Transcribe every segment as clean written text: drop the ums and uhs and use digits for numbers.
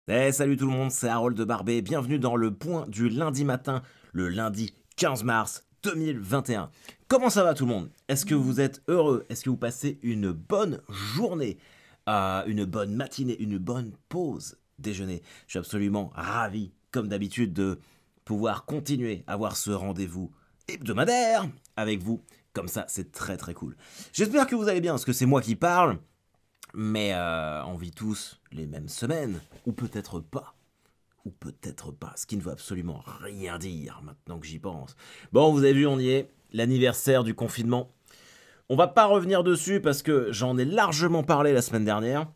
Salut tout le monde, c'est Harold de Barbet, bienvenue dans le point du lundi matin, le lundi 15 mars 2021. Comment ça va tout le monde? Est-ce que vous êtes heureux? Est-ce que vous passez une bonne journée, une bonne matinée, une bonne pause déjeuner? Je suis absolument ravi, comme d'habitude, de pouvoir continuer à avoir ce rendez-vous hebdomadaire avec vous. Comme ça, c'est très très cool. J'espère que vous allez bien, parce que c'est moi qui parle. Mais on vit tous les mêmes semaines, ou peut-être pas. Ou peut-être pas, ce qui ne veut absolument rien dire maintenant que j'y pense. Bon, vous avez vu, on y est, l'anniversaire du confinement. On va pas revenir dessus parce que j'en ai largement parlé la semaine dernière,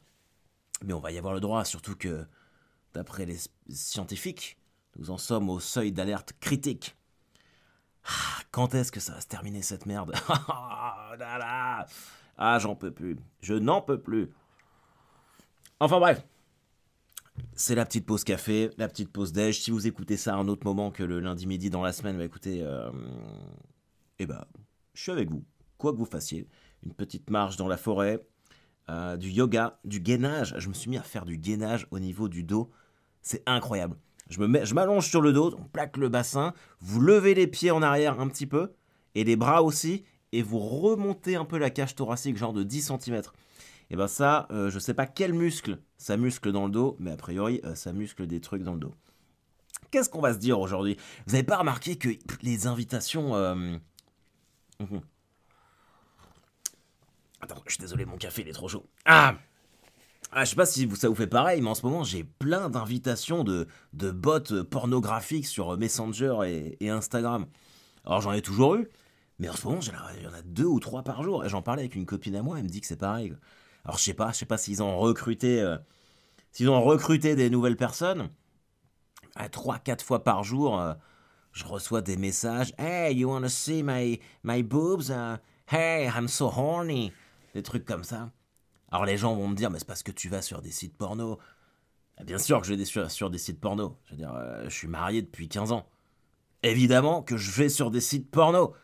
mais on va y avoir le droit, surtout que, d'après les scientifiques, nous en sommes au seuil d'alerte critique. Quand est-ce que ça va se terminer cette merde? Ah, j'en peux plus. Je n'en peux plus. Enfin bref, c'est la petite pause café, la petite pause déj. Si vous écoutez ça à un autre moment que le lundi midi dans la semaine, bah écoutez, je suis avec vous, quoi que vous fassiez. Une petite marche dans la forêt, du yoga, du gainage. Je me suis mis à faire du gainage au niveau du dos. C'est incroyable. Je m'allonge sur le dos, on plaque le bassin, vous levez les pieds en arrière un petit peu, et les bras aussi, et vous remontez un peu la cage thoracique, genre de 10 centimètres. Et ben ça, je sais pas quel muscle ça muscle dans le dos, mais a priori, ça muscle des trucs dans le dos. Qu'est-ce qu'on va se dire aujourd'hui? Vous avez pas remarqué que les invitations... mhm. Attends, je suis désolé, mon café il est trop chaud. Je sais pas si ça vous fait pareil, mais en ce moment j'ai plein d'invitations de bots pornographiques sur Messenger et Instagram. Alors j'en ai toujours eu, mais en ce moment il y en a 2 ou 3 par jour. Et j'en parlais avec une copine à moi, elle me dit que c'est pareil. Alors je sais pas s'ils ont recruté des nouvelles personnes. 3, 4 fois par jour, je reçois des messages. Hey, you wanna see my boobs? Hey, I'm so horny. Des trucs comme ça. Alors les gens vont me dire, mais c'est parce que tu vas sur des sites porno. Bien sûr que je vais sur des sites porno. Je veux dire, je suis marié depuis 15 ans. Évidemment que je vais sur des sites porno.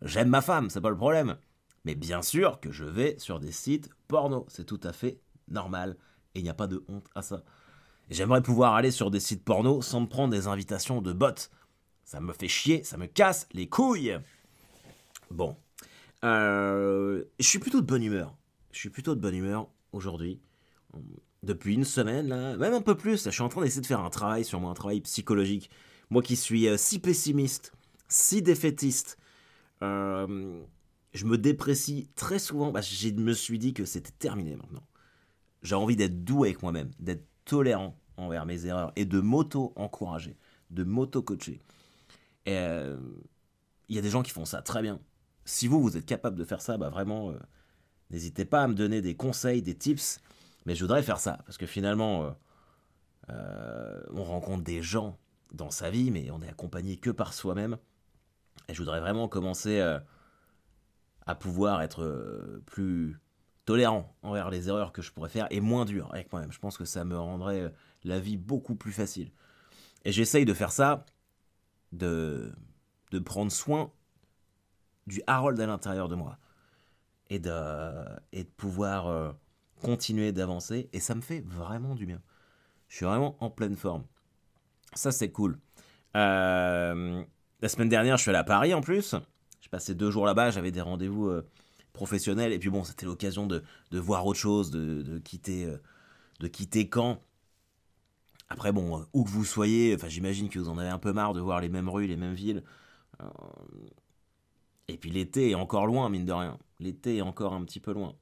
J'aime ma femme, c'est pas le problème. Mais bien sûr que je vais sur des sites porno. C'est tout à fait normal. Et il n'y a pas de honte à ça. Et j'aimerais pouvoir aller sur des sites porno sans me prendre des invitations de bots. Ça me fait chier, ça me casse les couilles. Bon. Je suis plutôt de bonne humeur. Je suis plutôt de bonne humeur aujourd'hui. Depuis une semaine, là, même un peu plus, là, je suis en train d'essayer de faire un travail sur moi, un travail psychologique. Moi qui suis si pessimiste, si défaitiste, je me déprécie très souvent. Je me suis dit que c'était terminé maintenant. J'ai envie d'être doux avec moi-même, d'être tolérant envers mes erreurs et de m'auto-encourager, de m'auto-coacher. Et il y a des gens qui font ça très bien. Si vous êtes capable de faire ça, bah vraiment, n'hésitez pas à me donner des conseils, des tips. Mais je voudrais faire ça, parce que finalement, on rencontre des gens dans sa vie, mais on est accompagné que par soi-même. Et je voudrais vraiment commencer à pouvoir être plus tolérant envers les erreurs que je pourrais faire et moins dur avec moi-même. Je pense que ça me rendrait la vie beaucoup plus facile. Et j'essaye de faire ça, de prendre soin du Harold à l'intérieur de moi et de pouvoir continuer d'avancer. Et ça me fait vraiment du bien. Je suis vraiment en pleine forme. Ça, c'est cool. La semaine dernière, je suis allé à Paris en plus. J'ai passé 2 jours là-bas. J'avais des rendez-vous professionnels. Et puis bon, c'était l'occasion de voir autre chose, de quitter Caen. Après, bon, où que vous soyez, enfin, j'imagine que vous en avez un peu marre de voir les mêmes rues, les mêmes villes. Euh, Et puis l'été est encore loin, mine de rien. L'été est encore un petit peu loin.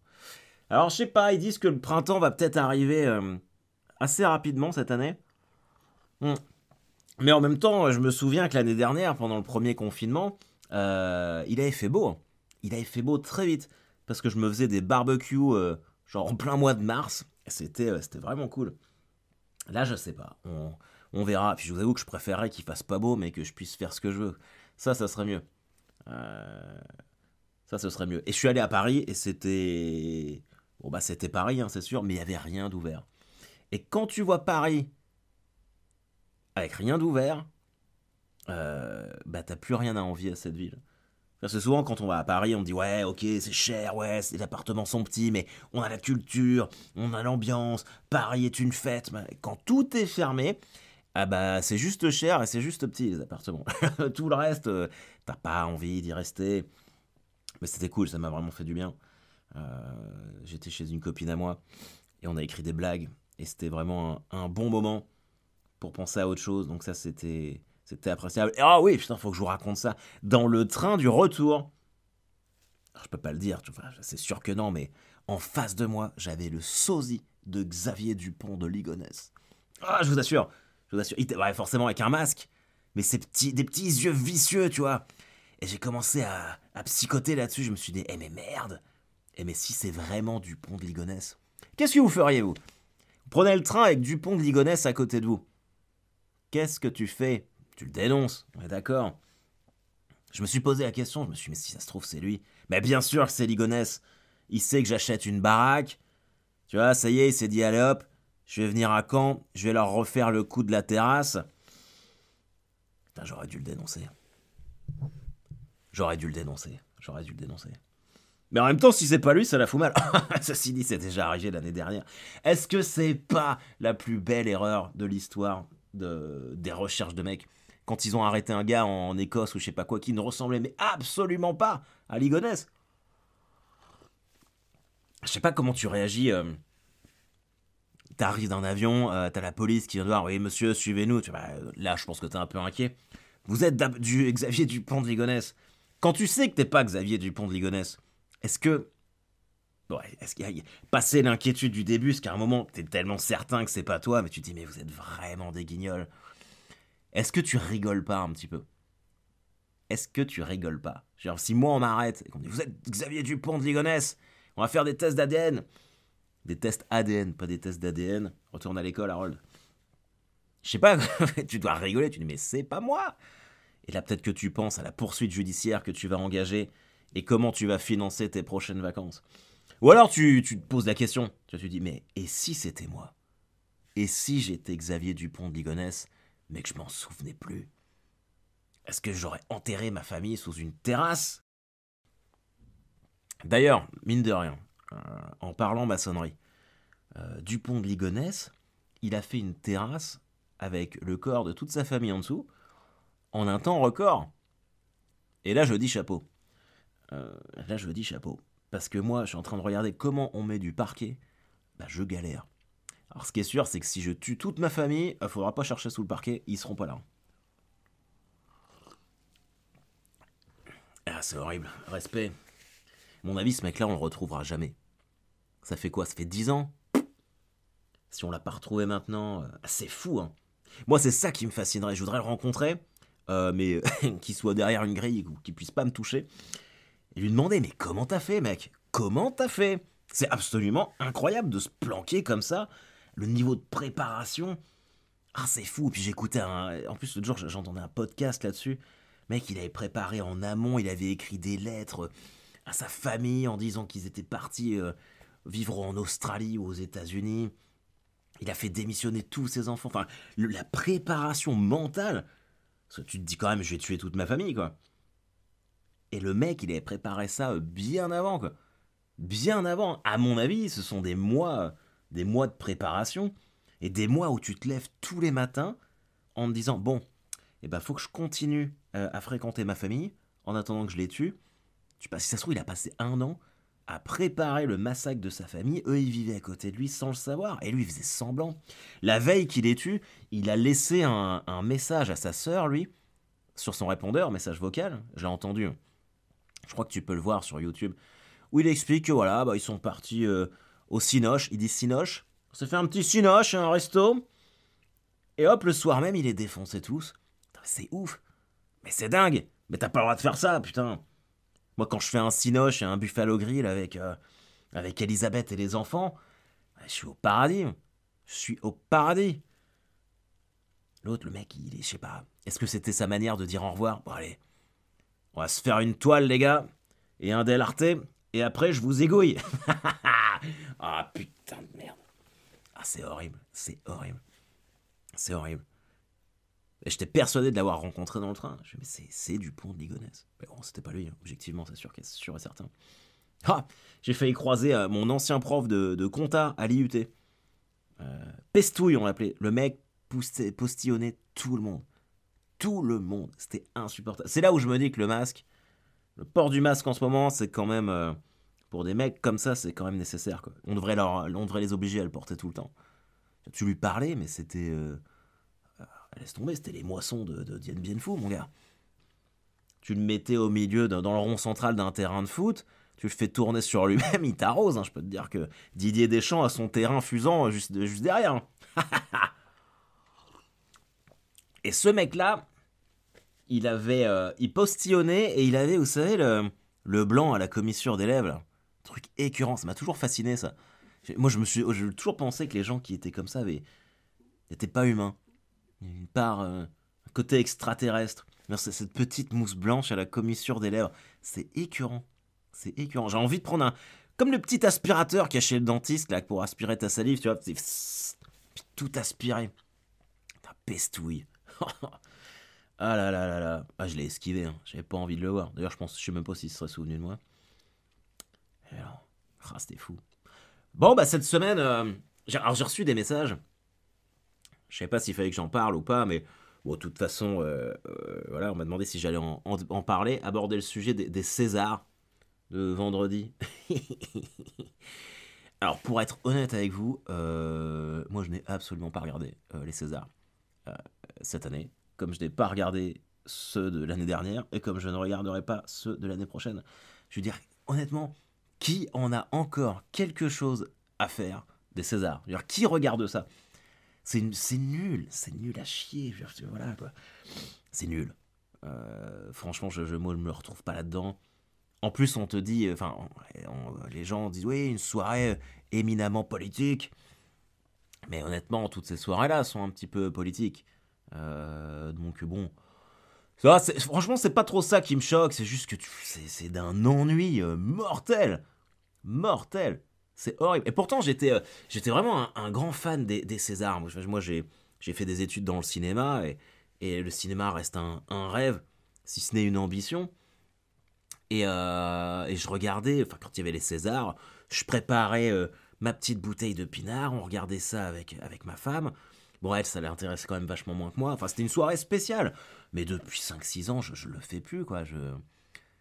Alors, je sais pas, ils disent que le printemps va peut-être arriver assez rapidement cette année. Hmm. Mais en même temps, je me souviens que l'année dernière, pendant le premier confinement, il avait fait beau. Il avait fait beau très vite. Parce que je me faisais des barbecues, genre en plein mois de mars. C'était vraiment cool. Là, je sais pas. On verra. Puis je vous avoue que je préférerais qu'il fasse pas beau, mais que je puisse faire ce que je veux. Ça serait mieux. Euh, Ça, ce serait mieux. Et je suis allé à Paris et c'était... Bon, bah, c'était Paris, hein, c'est sûr, mais il n'y avait rien d'ouvert. Et quand tu vois Paris avec rien d'ouvert, bah, t'as plus rien à envier à cette ville. Parce que souvent, quand on va à Paris, on me dit ouais, ok, c'est cher, ouais, les appartements sont petits, mais on a la culture, on a l'ambiance, Paris est une fête. Mais quand tout est fermé, ah bah c'est juste cher et c'est juste petit les appartements. Tout le reste, t'as pas envie d'y rester. Mais c'était cool, ça m'a vraiment fait du bien. J'étais chez une copine à moi et on a écrit des blagues et c'était vraiment un bon moment pour penser à autre chose. Donc ça, c'était appréciable. Et ah oui, putain, faut que je vous raconte ça. Dans le train du retour, alors, je peux pas le dire, c'est sûr que non, mais en face de moi, j'avais le sosie de Xavier Dupont de Ligonnès. Ah, je vous assure, ouais, forcément avec un masque, mais des petits yeux vicieux, tu vois. Et j'ai commencé à psychoter là-dessus. Je me suis dit, eh mais merde, eh mais si c'est vraiment Dupont de Ligonnès, qu'est-ce que vous feriez, vous? Vous prenez le train avec Dupont de Ligonnès à côté de vous. Qu'est-ce que tu fais? Tu le dénonces, on est d'accord. Je me suis posé la question, je me suis dit, mais si ça se trouve, c'est lui. Mais bien sûr que c'est Ligonnès. Il sait que j'achète une baraque. Tu vois, ça y est, il s'est dit, allez hop, je vais venir à Caen, je vais leur refaire le coup de la terrasse. Putain, j'aurais dû le dénoncer. J'aurais dû le dénoncer. Mais en même temps, si c'est pas lui, ça la fout mal. Ceci dit, c'est déjà arrivé l'année dernière. Est-ce que c'est pas la plus belle erreur de l'histoire des recherches de mecs quand ils ont arrêté un gars en Écosse ou je sais pas quoi qui ne ressemblait mais absolument pas à Ligonnès? Je sais pas comment tu réagis. T'arrives d'un avion, t'as la police qui vient te voir. Oui, monsieur, suivez-nous. Là, je pense que t'es un peu inquiet. Vous êtes du Xavier Dupont de Ligonnès. Quand tu sais que t'es pas Xavier Dupont de Ligonnès, est-ce que ouais, est-ce qu'il y a passé l'inquiétude du début, parce qu'à un moment, t'es tellement certain que c'est pas toi, mais tu te dis, mais vous êtes vraiment des guignols. Est-ce que tu rigoles pas un petit peu? Est-ce que tu rigoles pas? Genre, si moi on m'arrête et qu'on me dit, vous êtes Xavier Dupont de Ligonnès, on va faire des tests d'ADN. Des tests ADN, pas des tests d'ADN. Retourne à l'école, Harold. Je sais pas, tu dois rigoler, tu dis, mais c'est pas moi. Et là, peut-être que tu penses à la poursuite judiciaire que tu vas engager et comment tu vas financer tes prochaines vacances. Ou alors tu te poses la question, tu te dis, mais et si c'était moi? Et si j'étais Xavier Dupont de Ligonnès, mais que je m'en souvenais plus? Est-ce que j'aurais enterré ma famille sous une terrasse? D'ailleurs, mine de rien, en parlant maçonnerie, Dupont de Ligonnès, il a fait une terrasse avec le corps de toute sa famille en dessous, en un temps record. Et là, je dis chapeau. Parce que moi, je suis en train de regarder comment on met du parquet. Bah, je galère. Alors, ce qui est sûr, c'est que si je tue toute ma famille, il faudra pas chercher sous le parquet, ils seront pas là. Ah, c'est horrible. Respect. À mon avis, ce mec-là, on le retrouvera jamais. Ça fait quoi? Ça fait 10 ans? Si on l'a pas retrouvé maintenant, c'est fou, hein. Moi, c'est ça qui me fascinerait. Je voudrais le rencontrer, mais qu'il soit derrière une grille ou qu'il puisse pas me toucher. Et lui demander, mais comment t'as fait, mec? Comment t'as fait? C'est absolument incroyable de se planquer comme ça. Le niveau de préparation. Ah, c'est fou. Puis j'écoutais en plus, l'autre jour, j'entendais un podcast là-dessus. Mec, il avait préparé en amont, il avait écrit des lettres à sa famille en disant qu'ils étaient partis vivre en Australie ou aux États-Unis. Il a fait démissionner tous ses enfants. Enfin, la préparation mentale. Parce que tu te dis quand même, je vais tuer toute ma famille, quoi. Et le mec, il avait préparé ça bien avant, quoi. Bien avant. À mon avis, ce sont des mois de préparation. Et des mois où tu te lèves tous les matins en te disant, bon, eh ben, faut que je continue à fréquenter ma famille en attendant que je les tue. Tu sais, si ça se trouve, il a passé 1 an à préparer le massacre de sa famille. Eux, ils vivaient à côté de lui sans le savoir. Et lui, il faisait semblant. La veille qu'il les tue, il a laissé un message à sa sœur, lui, sur son répondeur, message vocal. Je l'ai entendu. Je crois que tu peux le voir sur YouTube. Où il explique que voilà, bah, ils sont partis au Cinoche. Il dit Cinoche. On s'est fait un petit Cinoche, un resto. Et hop, le soir même, il les défonçait tous. Putain, c'est ouf. Mais c'est dingue. Mais t'as pas le droit de faire ça, putain. Moi, quand je fais un Cinoche et un Buffalo Grill avec Elisabeth et les enfants, je suis au paradis. Je suis au paradis. L'autre, le mec, je sais pas. Est-ce que c'était sa manière de dire au revoir? Bon, allez. On va se faire une toile, les gars. Et un Del Arte. Et après, je vous égouille. Ah, putain de merde. Ah, c'est horrible. C'est horrible. C'est horrible. Et j'étais persuadé de l'avoir rencontré dans le train. Je me dis, mais c'est Dupont de Ligonnès. Mais bon, c'était pas lui, hein. Objectivement, c'est sûr et certain. Ah, j'ai failli croiser mon ancien prof de compta à l'IUT. Pestouille, on l'appelait. Le mec postillonnait tout le monde. Tout le monde. C'était insupportable. C'est là où je me dis que le port du masque en ce moment, c'est quand même. Pour des mecs comme ça, c'est quand même nécessaire, quoi. On devrait les obliger à le porter tout le temps. Tu lui parlais, mais c'était. Laisse tomber, c'était les moissons de Dien Bien Phu, mon gars. Tu le mettais au milieu, dans le rond central d'un terrain de foot, tu le fais tourner sur lui-même, il t'arrose. Hein. Je peux te dire que Didier Deschamps a son terrain fusant juste derrière. Hein. Et ce mec-là, il postillonnait et il avait, vous savez, le blanc à la commissure des lèvres. Là. Truc écœurant, ça m'a toujours fasciné, ça. Moi, j'ai toujours pensé que les gens qui étaient comme ça n'étaient pas humains. Une part, un côté extraterrestre. C'est cette petite mousse blanche à la commissure des lèvres. C'est écœurant. C'est écœurant. J'ai envie de prendre un. Comme le petit aspirateur qu'il y a chez le dentiste, là, pour aspirer ta salive, tu vois. Puis tout aspirer. Ta pestouille. Ah là là là là. Ah, je l'ai esquivé. Hein. J'avais pas envie de le voir. D'ailleurs, je sais même pas s'il se serait souvenu de moi. Et alors, c'était fou. Bon, bah, cette semaine, j'ai reçu des messages. Je savais pas s'il fallait que j'en parle ou pas, mais bon, de toute façon, voilà, on m'a demandé si j'allais en parler, aborder le sujet des Césars de vendredi. Alors, pour être honnête avec vous, moi je n'ai absolument pas regardé les Césars euh, cette année, comme je n'ai pas regardé ceux de l'année dernière, et comme je ne regarderai pas ceux de l'année prochaine. Je veux dire, honnêtement, qui en a encore quelque chose à faire des Césars? Je veux dire, qui regarde ça? C'est nul à chier. Voilà, quoi. C'est nul. Franchement, je ne me retrouve pas là-dedans. En plus, on te dit, les gens disent, oui, une soirée éminemment politique. Mais honnêtement, toutes ces soirées-là sont un petit peu politiques. Donc bon, franchement, c'est pas trop ça qui me choque. C'est juste que c'est d'un ennui mortel. Mortel. C'est horrible. Et pourtant, j'étais vraiment un grand fan des Césars. Moi j'ai fait des études dans le cinéma et le cinéma reste un rêve, si ce n'est une ambition. Et je regardais, enfin, quand il y avait les Césars, je préparais ma petite bouteille de pinard, on regardait ça avec ma femme. Bon, elle, ça l'intéressait quand même vachement moins que moi. Enfin, c'était une soirée spéciale. Mais depuis 5 6 ans, je le fais plus, quoi.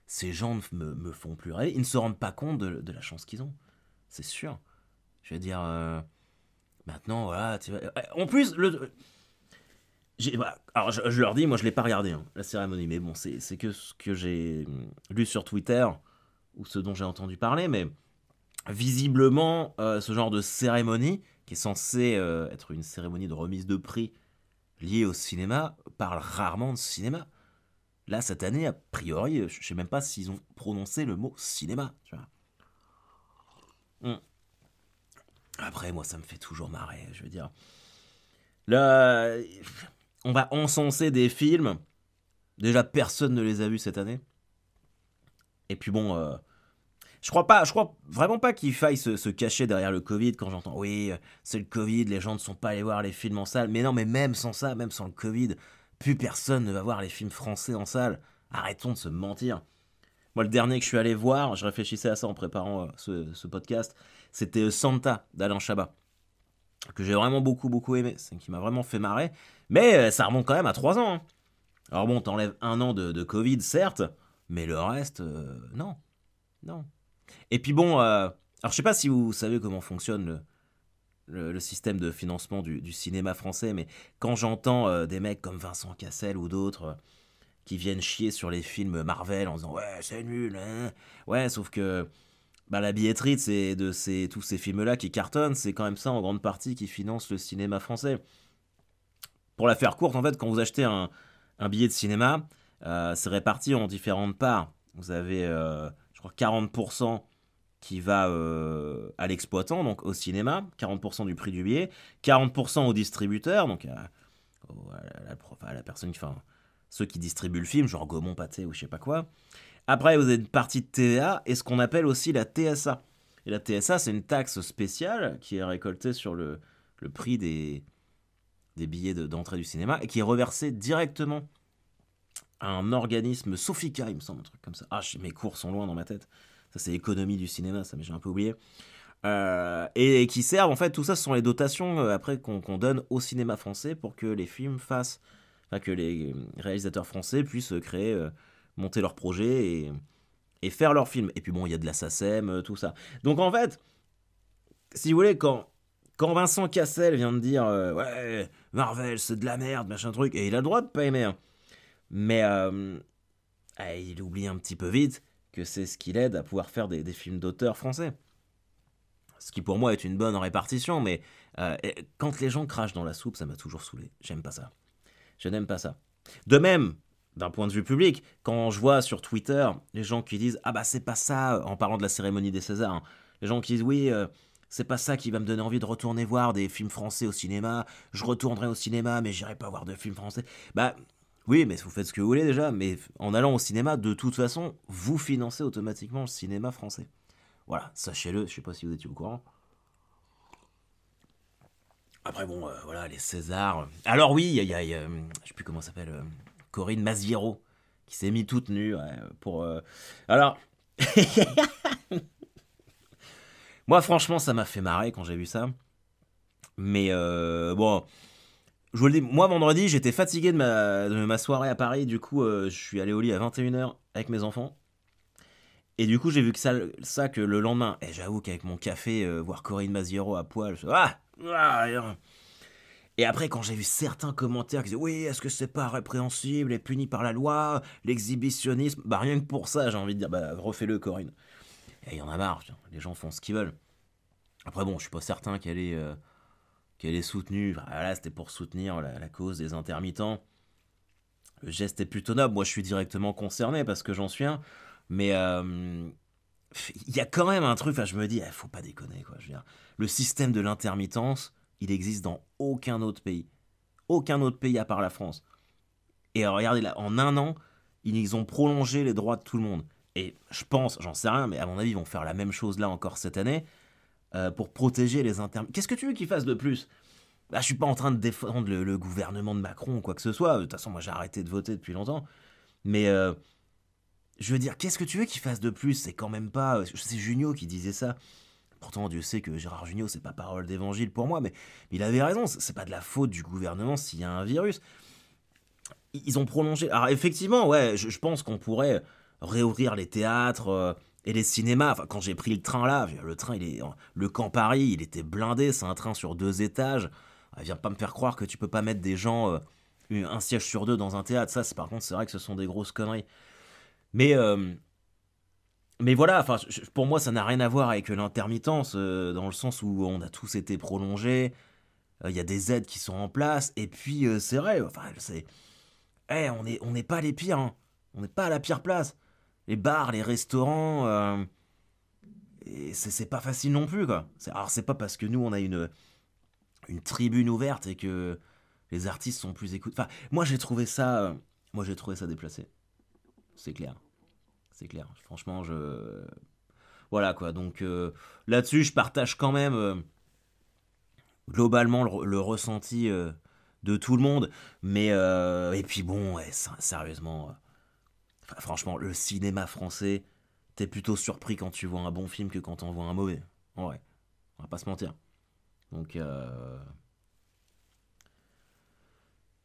Ces gens me font plus rêver. Ils ne se rendent pas compte de la chance qu'ils ont. C'est sûr. Je veux dire, maintenant, voilà. En plus, voilà. Alors, je leur dis, moi, je l'ai pas regardé, hein, la cérémonie. Mais bon, c'est que ce que j'ai lu sur Twitter, ou ce dont j'ai entendu parler. Mais visiblement, ce genre de cérémonie, qui est censée être une cérémonie de remise de prix liée au cinéma, parle rarement de cinéma. Là, cette année, a priori, je sais même pas s'ils ont prononcé le mot cinéma. Tu vois. Après, moi, ça me fait toujours marrer. Je veux dire, là, on va encenser des films. Déjà, personne ne les a vus cette année. Et puis bon, je crois vraiment pas qu'il faille se cacher derrière le Covid quand j'entends oui, c'est le Covid, les gens ne sont pas allés voir les films en salle. Mais non, mais même sans ça, même sans le Covid, plus personne ne va voir les films français en salle. Arrêtons de se mentir. Moi, le dernier que je suis allé voir, je réfléchissais à ça en préparant ce podcast, c'était Santa d'Alain Chabat, que j'ai vraiment beaucoup aimé, c'est qui m'a vraiment fait marrer. Mais ça remonte quand même à 3 ans. Hein. Alors bon, t'enlèves 1 an de Covid, certes, mais le reste, non. Non. Et puis bon, alors je sais pas si vous savez comment fonctionne le système de financement du cinéma français, mais quand j'entends des mecs comme Vincent Cassel ou d'autres qui viennent chier sur les films Marvel en disant ouais c'est nul, hein. Ouais sauf que bah, la billetterie tous ces films-là qui cartonnent, c'est quand même ça en grande partie qui finance le cinéma français. Pour la faire courte, en fait, quand vous achetez un billet de cinéma, c'est réparti en différentes parts. Vous avez, je crois, 40% qui va à l'exploitant, donc au cinéma, 40% du prix du billet, 40% au distributeur, donc à la personne qui fait ceux qui distribuent le film, genre Gaumont, Pathé ou je sais pas quoi. Après, vous avez une partie de TVA et ce qu'on appelle aussi la TSA. Et la TSA, c'est une taxe spéciale qui est récoltée sur le prix des billets d'entrée du cinéma, et qui est reversé directement à un organisme, Sofica, il me semble, un truc comme ça. Ah, mes cours sont loin dans ma tête. Ça, c'est économie du cinéma, ça, mais j'ai un peu oublié. Et qui servent, en fait, tout ça, ce sont les dotations après qu'on donne au cinéma français pour que les films fassent, enfin, que les réalisateurs français puissent créer, monter leurs projets et faire leurs films. Et puis bon, il y a de la SACEM, tout ça. Donc en fait, si vous voulez, quand Vincent Cassel vient de dire ouais, Marvel, c'est de la merde, machin truc, et il a le droit de pas aimer, hein. Mais il oublie un petit peu vite que c'est ce qui l'aide à pouvoir faire des films d'auteur français. Ce qui pour moi est une bonne répartition, mais quand les gens crachent dans la soupe, ça m'a toujours saoulé. J'aime pas ça. Je n'aime pas ça. De même, d'un point de vue public, quand je vois sur Twitter les gens qui disent ah bah c'est pas ça, en parlant de la cérémonie des Césars, hein, les gens qui disent oui, c'est pas ça qui va me donner envie de retourner voir des films français au cinéma, je retournerai au cinéma mais j'irai pas voir de films français. Bah oui, mais vous faites ce que vous voulez déjà, mais en allant au cinéma, de toute façon, vous financez automatiquement le cinéma français. Voilà, sachez-le, je sais pas si vous étiez au courant. Après bon, voilà, les Césars. Alors oui, je sais plus comment ça s'appelle, Corinne Maziero, qui s'est mis toute nue ouais, pour... Alors, moi franchement, ça m'a fait marrer quand j'ai vu ça. Mais bon, je vous le dis, moi vendredi, j'étais fatigué de ma soirée à Paris, du coup, je suis allé au lit à 21h avec mes enfants. Et du coup, j'ai vu que ça que le lendemain, et j'avoue qu'avec mon café, voir Corinne Maziero à poil, et après, quand j'ai vu certains commentaires qui disaient oui, est-ce que c'est pas répréhensible et puni par la loi, l'exhibitionnisme, bah rien que pour ça, j'ai envie de dire bah refais-le, Corinne. Et il y en a marre, putain, les gens font ce qu'ils veulent. Après bon, je suis pas certain qu'elle ait soutenu, enfin, là c'était pour soutenir la cause des intermittents. Le geste est plutôt noble, moi je suis directement concerné parce que j'en suis un, mais il y a quand même un truc, enfin, je me dis, faut pas déconner, quoi. Je veux dire, le système de l'intermittence, il existe dans aucun autre pays. Aucun autre pays à part la France. Et regardez là, en un an, ils ont prolongé les droits de tout le monde. Et je pense, j'en sais rien, mais à mon avis, ils vont faire la même chose là encore cette année pour protéger les intermittents. Qu'est-ce que tu veux qu'ils fassent de plus? Bah, je suis pas en train de défendre le gouvernement de Macron ou quoi que ce soit. De toute façon, moi j'ai arrêté de voter depuis longtemps. Mais je veux dire, qu'est-ce que tu veux qu'ils fassent de plus? C'est quand même pas. C'est Junio qui disait ça. Pourtant, Dieu sait que Gérard Jugnot, c'est pas parole d'évangile pour moi, mais il avait raison. C'est pas de la faute du gouvernement s'il y a un virus. Ils ont prolongé. Alors, effectivement, ouais, je pense qu'on pourrait réouvrir les théâtres et les cinémas. Enfin, quand j'ai pris le train là, le train, le Camp Paris, il était blindé. C'est un train sur 2 étages. Viens pas me faire croire que tu peux pas mettre des gens, un siège sur 2 dans un théâtre. Ça, par contre, c'est vrai que ce sont des grosses conneries. Mais voilà, enfin, pour moi, ça n'a rien à voir avec l'intermittence, dans le sens où on a tous été prolongés, il y a des aides qui sont en place, et puis c'est vrai, enfin, on n'est pas les pires, hein. On n'est pas à la pire place. Les bars, les restaurants, et c'est pas facile non plus, quoi. Alors, c'est pas parce que nous, on a une tribune ouverte et que les artistes sont plus écoutés. Enfin, moi, j'ai trouvé ça déplacé. C'est clair. C'est clair. Franchement, voilà quoi. Donc là-dessus, je partage quand même globalement le ressenti de tout le monde. Mais et puis bon, ouais, sérieusement, franchement, le cinéma français, t'es plutôt surpris quand tu vois un bon film que quand t'en vois un mauvais. Ouais, on va pas se mentir. Donc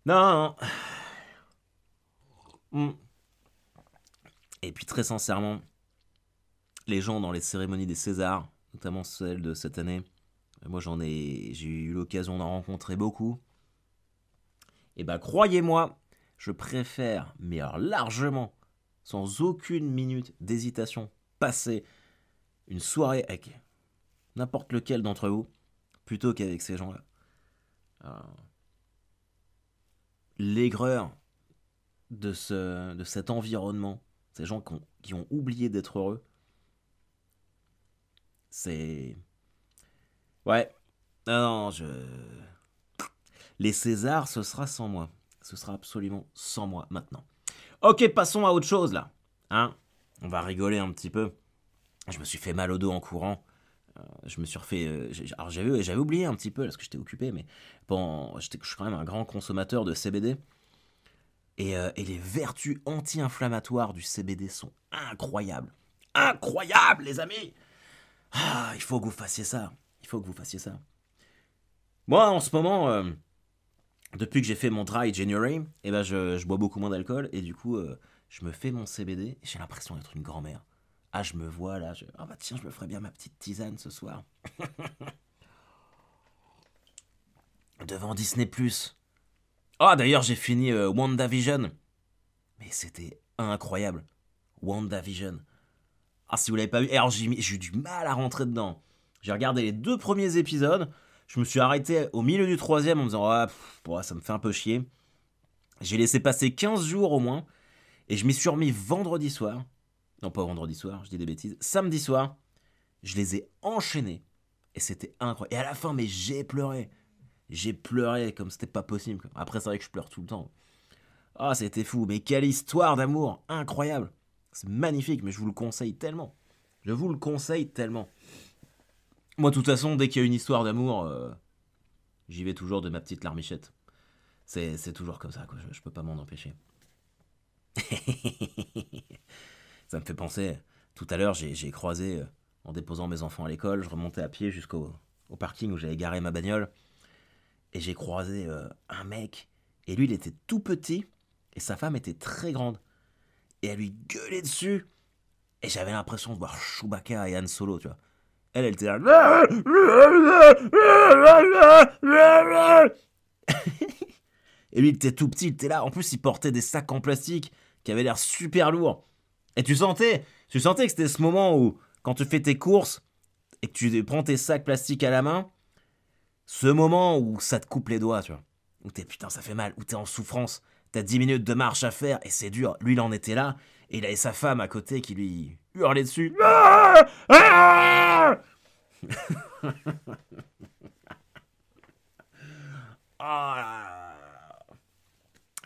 non, non. Hmm. Et puis très sincèrement, les gens dans les cérémonies des Césars, notamment celle de cette année, moi j'ai eu l'occasion d'en rencontrer beaucoup. Et bah croyez-moi, je préfère, mais alors largement, sans aucune minute d'hésitation, passer une soirée avec n'importe lequel d'entre vous, plutôt qu'avec ces gens-là. Euh, L'aigreur de cet environnement, ces gens qui ont oublié d'être heureux, c'est... Ouais, non, les Césars, ce sera sans moi. Ce sera absolument sans moi maintenant. Ok, passons à autre chose là. Hein, on va rigoler un petit peu. Je me suis fait mal au dos en courant. Je me suis refait. Alors j'avais oublié un petit peu parce que j'étais occupé, mais bon, je suis quand même un grand consommateur de CBD. Et les vertus anti-inflammatoires du CBD sont incroyables. Incroyables, les amis! Ah, il faut que vous fassiez ça. Il faut que vous fassiez ça. Moi, en ce moment, depuis que j'ai fait mon dry January, eh ben je bois beaucoup moins d'alcool et du coup, je me fais mon CBD et j'ai l'impression d'être une grand-mère. Ah, je me vois là, ah bah tiens, je me ferais bien ma petite tisane ce soir. Devant Disney+. Ah, d'ailleurs, j'ai fini WandaVision. Mais c'était incroyable. WandaVision. Ah, si vous l'avez pas vu, alors j'ai eu du mal à rentrer dedans. J'ai regardé les 2 premiers épisodes. Je me suis arrêté au milieu du 3e en me disant ah, ça me fait un peu chier. J'ai laissé passer 15 jours au moins. Et je m'y suis remis vendredi soir. Non, pas vendredi soir, je dis des bêtises. Samedi soir, je les ai enchaînés. Et c'était incroyable. Et à la fin, mais j'ai pleuré. J'ai pleuré comme c'était pas possible. Après, c'est vrai que je pleure tout le temps. Ah, c'était fou. Mais quelle histoire d'amour. Incroyable. C'est magnifique, mais je vous le conseille tellement. Je vous le conseille tellement. Moi, de toute façon, dès qu'il y a une histoire d'amour, j'y vais toujours de ma petite larmichette. C'est toujours comme ça, quoi. Je peux pas m'en empêcher. Ça me fait penser. Tout à l'heure, j'ai croisé, en déposant mes enfants à l'école, je remontais à pied jusqu'au parking où j'avais garé ma bagnole. Et j'ai croisé un mec. Et lui, il était tout petit. Et sa femme était très grande. Et elle lui gueulait dessus. Et j'avais l'impression de voir Chewbacca et Han Solo, tu vois. Elle était là. Et lui, il était tout petit, il était là. En plus, il portait des sacs en plastique qui avaient l'air super lourds. Et tu sentais que c'était ce moment où, quand tu fais tes courses et que tu prends tes sacs plastiques à la main, ce moment où ça te coupe les doigts, tu vois. Où t'es putain, ça fait mal, où t'es en souffrance. T'as 10 minutes de marche à faire et c'est dur. Lui, il en était là. Et il avait sa femme à côté qui lui hurlait dessus.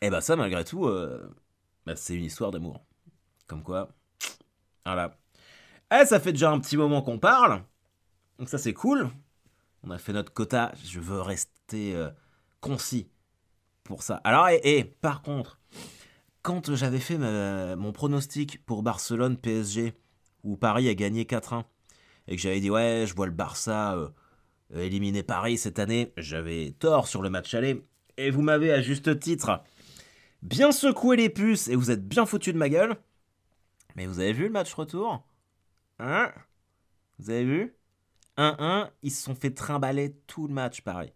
Et bah ça, malgré tout, c'est une histoire d'amour. Comme quoi, voilà. Ça fait déjà un petit moment qu'on parle. Donc ça, c'est cool. On a fait notre quota. Je veux rester concis pour ça. Alors, par contre, quand j'avais fait mon pronostic pour Barcelone-PSG, où Paris a gagné 4-1, et que j'avais dit, ouais, je vois le Barça éliminer Paris cette année, j'avais tort sur le match aller, et vous m'avez, à juste titre, bien secoué les puces, et vous êtes bien foutu de ma gueule. Mais vous avez vu le match retour? Hein? Vous avez vu? 1-1, ils se sont fait trimballer tout le match, Paris.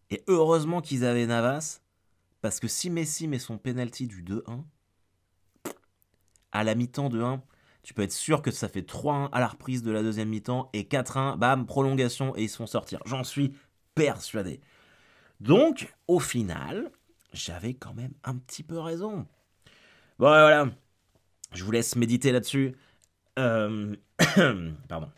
Et heureusement qu'ils avaient Navas, parce que si Messi met son penalty du 2-1, à la mi-temps de 1, tu peux être sûr que ça fait 3-1 à la reprise de la deuxième mi-temps et 4-1, bam, prolongation et ils se font sortir. J'en suis persuadé. Donc, au final, j'avais quand même un petit peu raison. Bon, voilà. Je vous laisse méditer là-dessus. Pardon.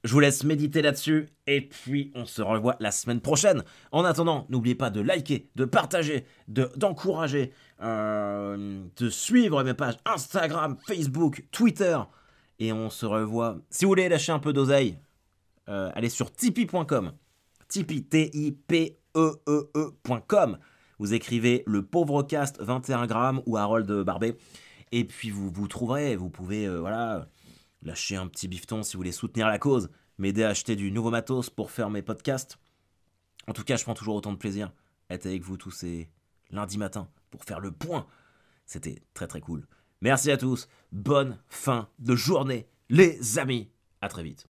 Je vous laisse méditer là-dessus et puis on se revoit la semaine prochaine. En attendant, n'oubliez pas de liker, de partager, d'encourager, de suivre mes pages Instagram, Facebook, Twitter. Et on se revoit. Si vous voulez lâcher un peu d'oseille, allez sur tipeee.com. Tipeee, T-I-P-E-E-E.com. Vous écrivez le pauvre cast 21 grammes ou Harold Barbet. Et puis vous trouverez, vous pouvez, lâcher un petit bifton si vous voulez soutenir la cause, m'aider à acheter du nouveau matos pour faire mes podcasts. En tout cas, je prends toujours autant de plaisir à être avec vous tous ces lundis matins pour faire le point. C'était très très cool. Merci à tous, bonne fin de journée les amis, à très vite.